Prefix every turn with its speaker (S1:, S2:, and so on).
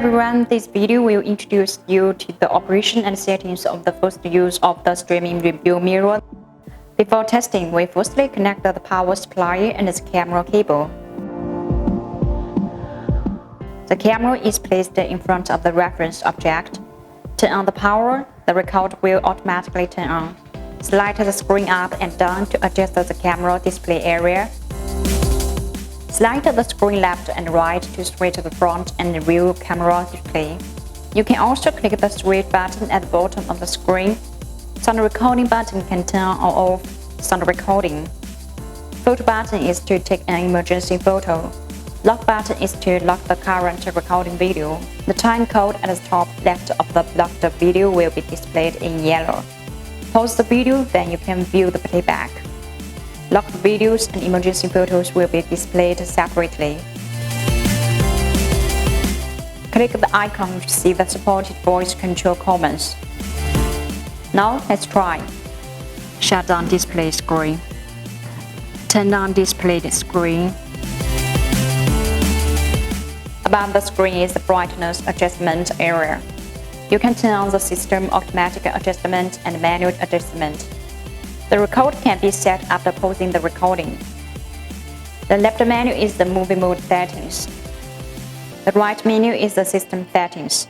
S1: everyone, this video will introduce you to the operation and settings of the first use of the streaming review mirror. Before testing, we firstly connect the power supply and the camera cable. The camera is placed in front of the reference object. Turn on the power, the record will automatically turn on. Slide the screen up and down to adjust the camera display area. Slide the screen left and right to switch the front and rear camera display. You can also click the switch button at the bottom of the screen. Sound recording button can turn on or off sound recording. Photo button is to take an emergency photo. Lock button is to lock the current recording video. The time code at the top left of the locked video will be displayed in yellow. Pause the video, then you can view the playback. Locked videos and emergency photos will be displayed separately. Click the icon to see the supported voice control commands. Now let's try. Shut down display screen. Turn on display screen. Above the screen is the brightness adjustment area. You can turn on the system automatic adjustment and manual adjustment. The record can be set after pausing the recording. The left menu is the movie mode settings. The right menu is the system settings.